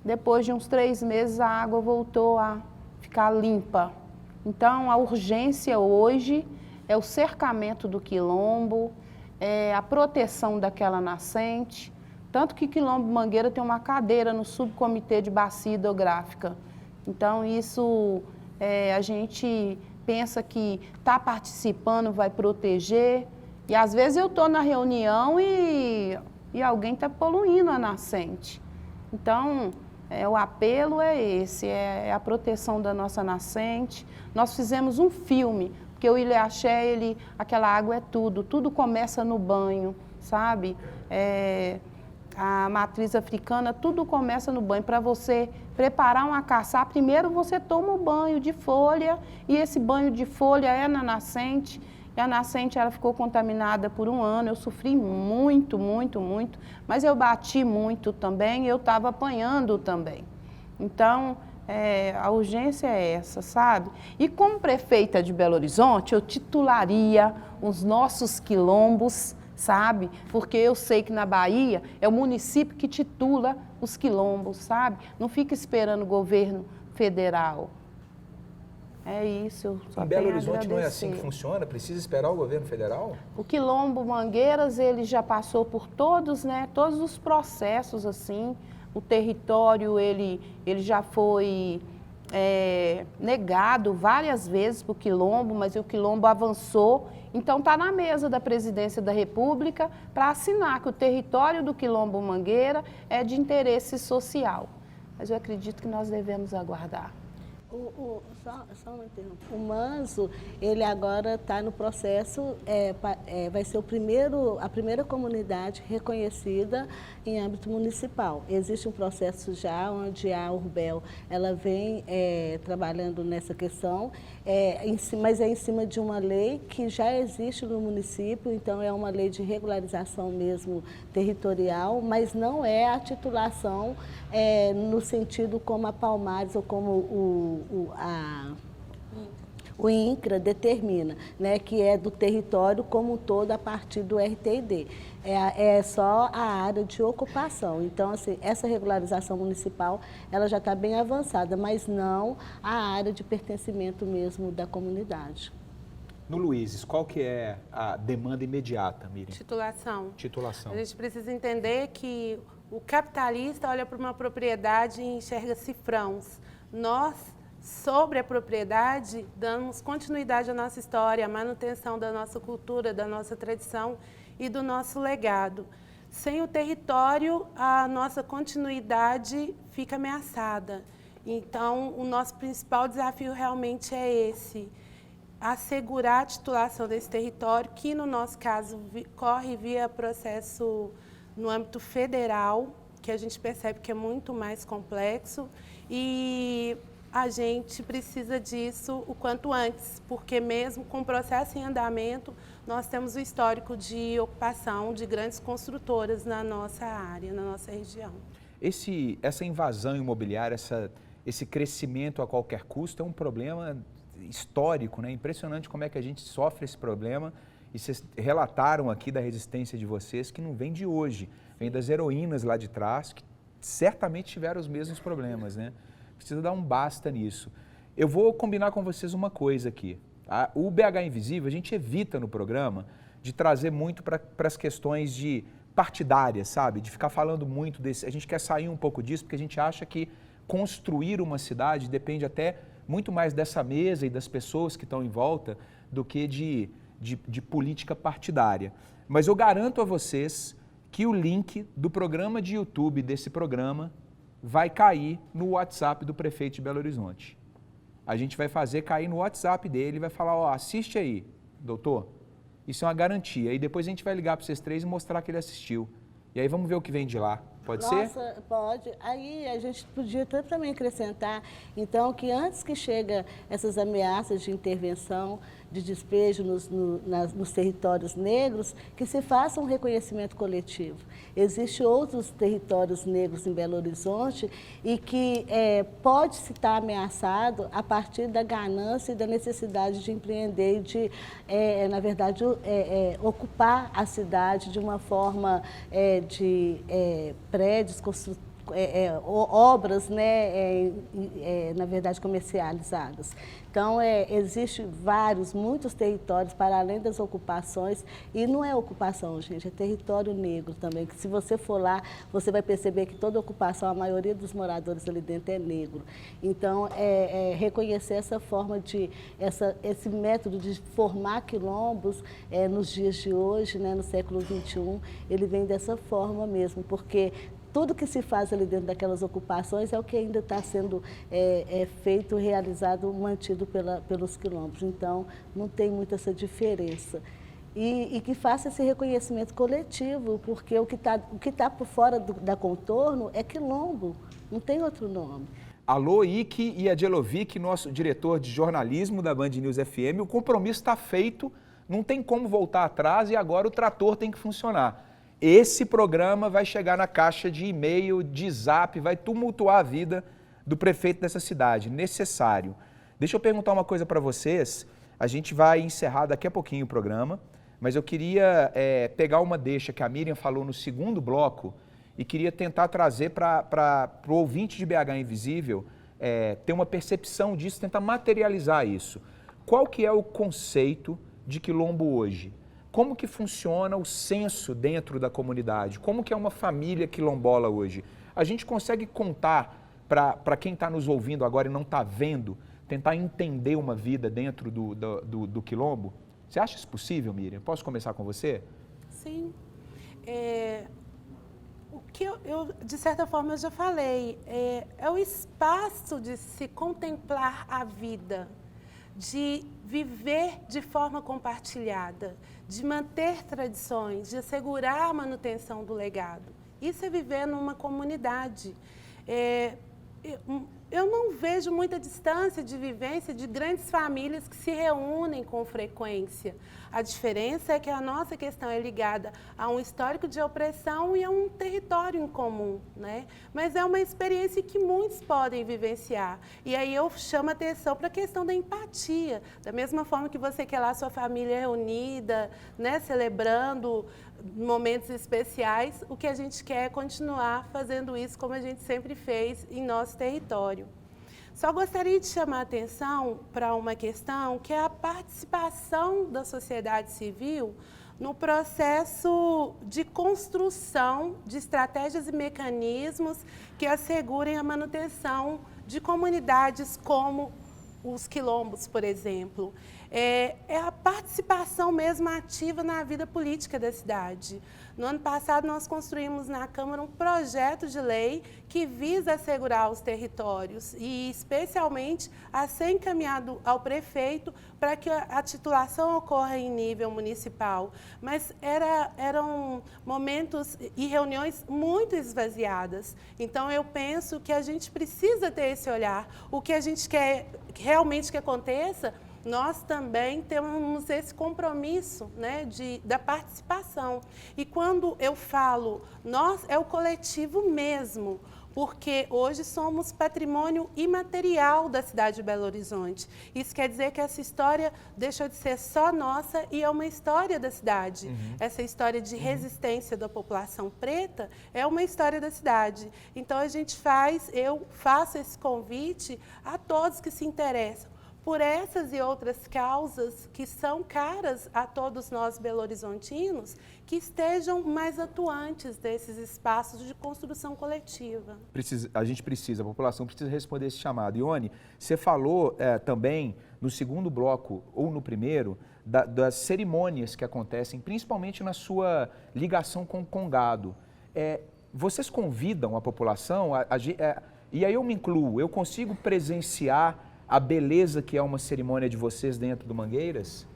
depois de uns 3 meses a água voltou a ficar limpa. Então a urgência hoje é o cercamento do quilombo, a proteção daquela nascente, tanto que Quilombo Mangueira tem uma cadeira no subcomitê de bacia hidrográfica. Então isso a gente pensa que está participando vai proteger. E às vezes eu estou na reunião e alguém está poluindo a nascente. Então, o apelo é esse, é a proteção da nossa nascente. Nós fizemos um filme, porque o Ilha Axé, aquela água é tudo começa no banho, sabe? A matriz africana, tudo começa no banho. Para você preparar uma caçá, primeiro você toma um banho de folha, e esse banho de folha é na nascente. E a nascente ela ficou contaminada por um ano, eu sofri muito, mas eu bati muito também, eu estava apanhando também. Então, a urgência é essa, sabe? E como prefeita de Belo Horizonte, eu titularia os nossos quilombos, sabe? Porque eu sei que na Bahia é o município que titula os quilombos, sabe? Não fica esperando o governo federal. É isso, eu só Em Belo tenho a Horizonte não é assim que agradecer. funciona? Precisa esperar o governo federal? O Quilombo Mangueiras, ele já passou por todos, né, todos os processos, assim. O território, ele já foi negado várias vezes para o Quilombo, mas o Quilombo avançou. Então, está na mesa da Presidência da República para assinar que o território do Quilombo Mangueira é de interesse social. Mas eu acredito que nós devemos aguardar. Só uma interrupção. O Manso, ele agora está no processo, vai ser a primeira comunidade reconhecida em âmbito municipal. Existe um processo já onde a Urbel ela vem trabalhando nessa questão, mas é em cima de uma lei que já existe no município, então é uma lei de regularização mesmo territorial, mas não é a titulação no sentido como a Palmares ou como o INCRA determina, né, que é do território como um todo a partir do RTID. É só a área de ocupação. Então, assim, essa regularização municipal, ela já está bem avançada, mas não a área de pertencimento mesmo da comunidade. No Luizes, qual que é a demanda imediata, Miriam? Titulação. A gente precisa entender que o capitalista olha para uma propriedade e enxerga cifrões. Nós, sobre a propriedade, damos continuidade à nossa história, à manutenção da nossa cultura, da nossa tradição e do nosso legado. Sem o território, a nossa continuidade fica ameaçada. Então, o nosso principal desafio realmente é esse: assegurar a titulação desse território, que no nosso caso corre via processo no âmbito federal, que a gente percebe que é muito mais complexo, e a gente precisa disso o quanto antes, porque mesmo com o processo em andamento, nós temos o histórico de ocupação de grandes construtoras na nossa área, na nossa região. Essa invasão imobiliária, esse crescimento a qualquer custo é um problema histórico, né? Impressionante como é que a gente sofre esse problema. E vocês relataram aqui da resistência de vocês, que não vem de hoje, vem das heroínas lá de trás, que certamente tiveram os mesmos problemas, né? Precisa dar um basta nisso. Eu vou combinar com vocês uma coisa aqui. Tá? O BH Invisível, a gente evita no programa de trazer muito para as questões de partidárias, sabe? De ficar falando muito desse... A gente quer sair um pouco disso, porque a gente acha que construir uma cidade depende até muito mais dessa mesa e das pessoas que estão em volta do que de política partidária. Mas eu garanto a vocês que o link do programa de YouTube desse programa vai cair no WhatsApp do prefeito de Belo Horizonte. A gente vai fazer cair no WhatsApp dele e vai falar, ó, assiste aí, doutor. Isso é uma garantia. E depois a gente vai ligar para vocês três e mostrar que ele assistiu. E aí vamos ver o que vem de lá. Pode ser? Nossa, pode. Aí a gente podia também acrescentar, então, que antes que chega essas ameaças de intervenção, de despejo nos territórios negros, que se faça um reconhecimento coletivo. Existem outros territórios negros em Belo Horizonte e que pode se estar ameaçado a partir da ganância e da necessidade de empreender e de, na verdade, ocupar a cidade de uma forma de prédios, obras, né, na verdade, comercializadas. Então, existem muitos territórios para além das ocupações, e não é ocupação, gente, é território negro também, que se você for lá, você vai perceber que toda ocupação, a maioria dos moradores ali dentro é negro. Então, reconhecer essa forma esse método de formar quilombos nos dias de hoje, né, no século XXI, ele vem dessa forma mesmo, porque tudo que se faz ali dentro daquelas ocupações é o que ainda está sendo feito, realizado, mantido pelos quilombos. Então, não tem muito essa diferença. E que faça esse reconhecimento coletivo, porque o que tá por fora da contorno é quilombo, não tem outro nome. Alô, Ike e Adjelovic, nosso diretor de jornalismo da Band News FM, o compromisso está feito, não tem como voltar atrás e agora o trator tem que funcionar. Esse programa vai chegar na caixa de e-mail, de zap, vai tumultuar a vida do prefeito dessa cidade, necessário. Deixa eu perguntar uma coisa para vocês, a gente vai encerrar daqui a pouquinho o programa, mas eu queria pegar uma deixa que a Miriam falou no segundo bloco e queria tentar trazer para o ouvinte de BH Invisível ter uma percepção disso, tentar materializar isso. Qual que é o conceito de quilombo hoje? Como que funciona o censo dentro da comunidade? Como que é uma família quilombola hoje? A gente consegue contar para quem está nos ouvindo agora e não está vendo, tentar entender uma vida dentro do quilombo? Você acha isso possível, Miriam? Posso começar com você? Sim. O que eu, de certa forma, eu já falei, é o espaço de se contemplar a vida, de viver de forma compartilhada, de manter tradições, de assegurar a manutenção do legado. Isso é viver numa comunidade. Eu não vejo muita distância de vivência de grandes famílias que se reúnem com frequência. A diferença é que a nossa questão é ligada a um histórico de opressão e a um território em comum, né? Mas é uma experiência que muitos podem vivenciar. E aí eu chamo a atenção para a questão da empatia. Da mesma forma que você quer lá sua família reunida, né, celebrando momentos especiais, o que a gente quer é continuar fazendo isso como a gente sempre fez em nosso território. Só gostaria de chamar a atenção para uma questão que é a participação da sociedade civil no processo de construção de estratégias e mecanismos que assegurem a manutenção de comunidades como os quilombos, por exemplo. É a participação mesmo ativa na vida política da cidade. No ano passado, nós construímos na Câmara um projeto de lei que visa assegurar os territórios e, especialmente, a ser encaminhado ao prefeito para que a titulação ocorra em nível municipal. Mas eram momentos e reuniões muito esvaziadas. Então, eu penso que a gente precisa ter esse olhar. O que a gente quer realmente que aconteça, nós também temos esse compromisso, né, da participação. E quando eu falo nós, é o coletivo mesmo, porque hoje somos patrimônio imaterial da cidade de Belo Horizonte. Isso quer dizer que essa história deixou de ser só nossa e é uma história da cidade. Essa história de resistência da população preta é uma história da cidade. Então, eu faço esse convite a todos que se interessam por essas e outras causas que são caras a todos nós belo-horizontinos, que estejam mais atuantes desses espaços de construção coletiva. A população precisa responder esse chamado. Ione, você falou também no segundo bloco, ou no primeiro, das cerimônias que acontecem, principalmente na sua ligação com o Congado. Vocês convidam a população, e aí eu me incluo, eu consigo presenciar a beleza que é uma cerimônia de vocês dentro do Mangueiras?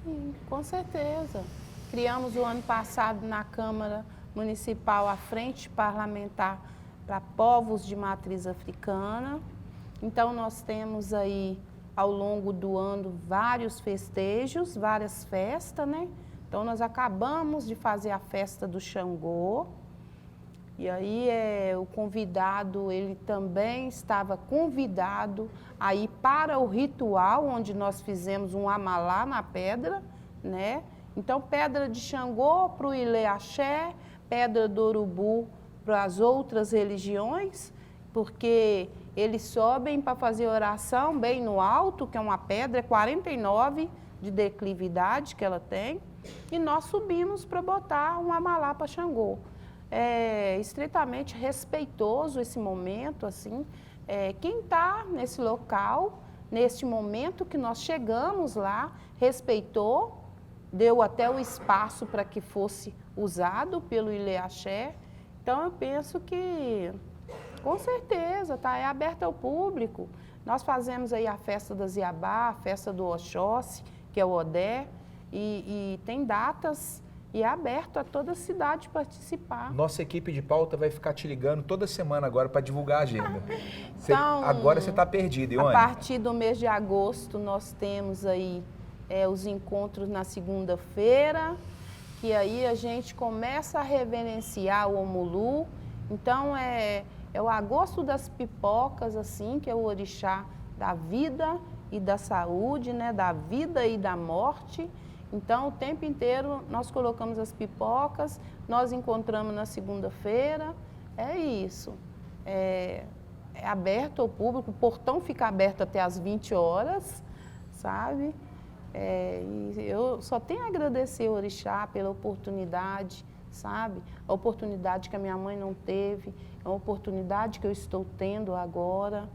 Sim, com certeza. Criamos o ano passado na Câmara Municipal a Frente Parlamentar para Povos de Matriz Africana. Então, nós temos aí, ao longo do ano, vários festejos, várias festas, né? Então, nós acabamos de fazer a festa do Xangô. E aí o convidado, ele também estava convidado a ir para o ritual, onde nós fizemos um amalá na pedra, né? Então, pedra de Xangô para o Ilê Axé, pedra do Urubu para as outras religiões, porque eles sobem para fazer oração bem no alto, que é uma pedra, 49 de declividade que ela tem, e nós subimos para botar um amalá para Xangô. É estritamente respeitoso esse momento, assim. Quem está nesse local, neste momento que nós chegamos lá, respeitou, deu até o espaço para que fosse usado pelo Ilê Axé. Então, eu penso que, com certeza, é aberto ao público. Nós fazemos aí a festa da Ziabá, a festa do Oxóssi, que é o Odé, e tem datas. E é aberto a toda a cidade participar. Nossa equipe de pauta vai ficar te ligando toda semana agora para divulgar a agenda. Então, agora você está perdido, Ione. A partir do mês de agosto, nós temos aí os encontros na segunda-feira, que aí a gente começa a reverenciar o Omulu. Então, é o agosto das pipocas, assim, que é o orixá da vida e da saúde, né? Da vida e da morte. Então, o tempo inteiro nós colocamos as pipocas, nós encontramos na segunda-feira, é isso. É é aberto ao público, o portão fica aberto até às 20 horas, sabe? E eu só tenho a agradecer ao Orixá pela oportunidade, sabe? A oportunidade que a minha mãe não teve, a oportunidade que eu estou tendo agora,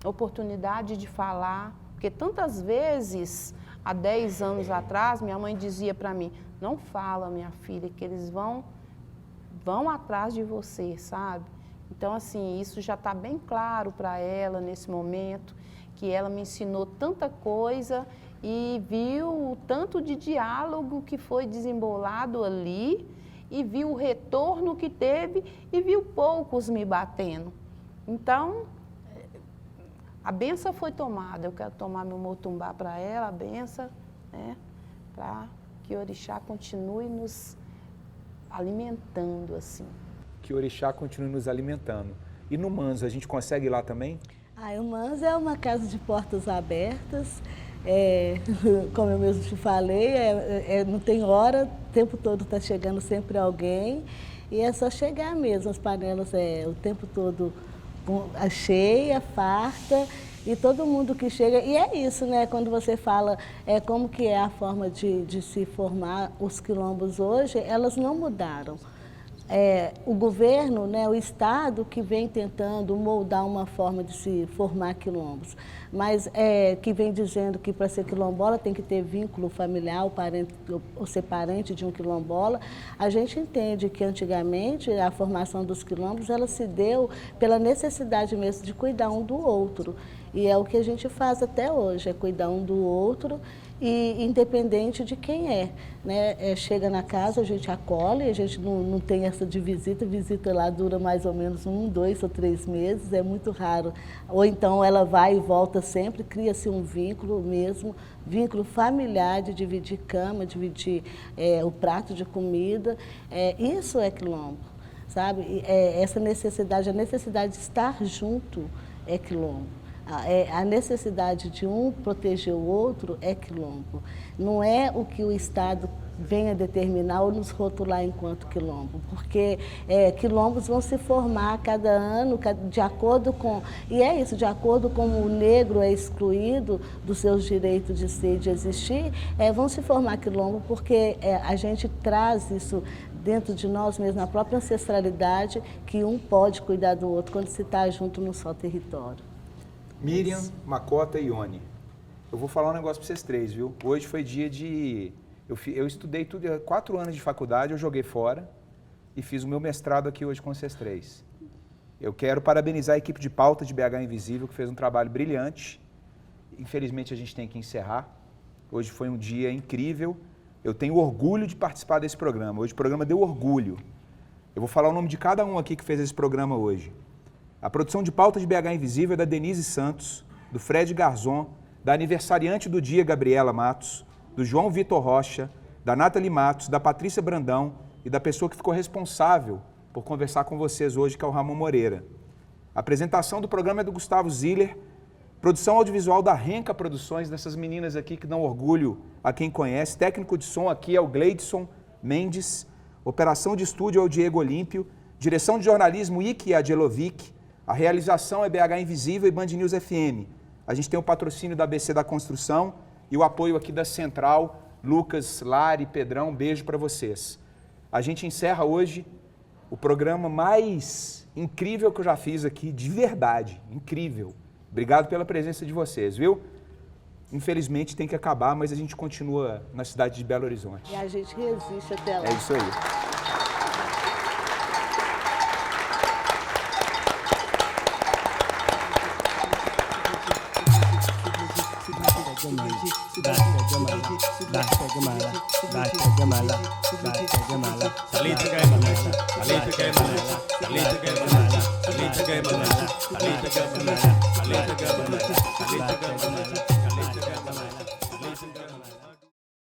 a oportunidade de falar, porque tantas vezes, há 10 anos atrás, minha mãe dizia para mim, não fala, minha filha, que eles vão atrás de você, sabe? Então, assim, isso já está bem claro para ela nesse momento, que ela me ensinou tanta coisa e viu o tanto de diálogo que foi desembolado ali e viu o retorno que teve e viu poucos me batendo. Então, a benção foi tomada. Eu quero tomar meu motumbá para ela, a benção, né? Para que o Orixá continue nos alimentando, assim. Que o Orixá continue nos alimentando. E no Manso, a gente consegue ir lá também? O Manso é uma casa de portas abertas, como eu mesmo te falei, não tem hora, o tempo todo está chegando sempre alguém, e é só chegar mesmo, as panelas o tempo todo cheia, farta, e todo mundo que chega, e é isso, né, quando você fala como que é a forma de se formar os quilombos hoje, elas não mudaram. O governo, né, o Estado que vem tentando moldar uma forma de se formar quilombos, mas que vem dizendo que para ser quilombola tem que ter vínculo familiar ou ser parente de um quilombola. A gente entende que antigamente a formação dos quilombos ela se deu pela necessidade mesmo de cuidar um do outro. E é o que a gente faz até hoje, é cuidar um do outro, e independente de quem né? Chega na casa, a gente acolhe, a gente não tem essa de visita lá dura mais ou menos 1, 2 ou 3 meses, é muito raro. Ou então ela vai e volta sempre, cria-se um vínculo mesmo, vínculo familiar de dividir cama, dividir o prato de comida, isso é quilombo, sabe? Essa necessidade, a necessidade de estar junto é quilombo. A necessidade de um proteger o outro é quilombo. Não é o que o Estado venha determinar ou nos rotular enquanto quilombo, porque quilombos vão se formar a cada ano de acordo com... E é isso, de acordo com o negro é excluído dos seus direitos de ser e de existir, vão se formar quilombo porque a gente traz isso dentro de nós mesmos, na própria ancestralidade, que um pode cuidar do outro quando se está junto no só território. Miriam, Macota e Ione, eu vou falar um negócio para vocês três, viu? Hoje foi dia de... Eu estudei tudo, 4 anos de faculdade, eu joguei fora e fiz o meu mestrado aqui hoje com vocês três. Eu quero parabenizar a equipe de pauta de BH Invisível, que fez um trabalho brilhante. Infelizmente a gente tem que encerrar. Hoje foi um dia incrível. Eu tenho orgulho de participar desse programa. Hoje o programa deu orgulho. Eu vou falar o nome de cada um aqui que fez esse programa hoje. A produção de pauta de BH Invisível é da Denise Santos, do Fred Garzon, da aniversariante do dia, Gabriela Matos, do João Vitor Rocha, da Nathalie Matos, da Patrícia Brandão e da pessoa que ficou responsável por conversar com vocês hoje, que é o Ramon Moreira. A apresentação do programa é do Gustavo Ziller, produção audiovisual da Renca Produções, dessas meninas aqui que dão orgulho a quem conhece. Técnico de som aqui é o Gleidson Mendes, operação de estúdio é o Diego Olímpio, direção de jornalismo Ike Adjelovic, a realização é BH Invisível e Band News FM. A gente tem o patrocínio da ABC da Construção e o apoio aqui da Central, Lucas, Lari, Pedrão, um beijo para vocês. A gente encerra hoje o programa mais incrível que eu já fiz aqui, de verdade, incrível. Obrigado pela presença de vocês, viu? Infelizmente tem que acabar, mas a gente continua na cidade de Belo Horizonte. E a gente resiste até lá. É isso aí. Salita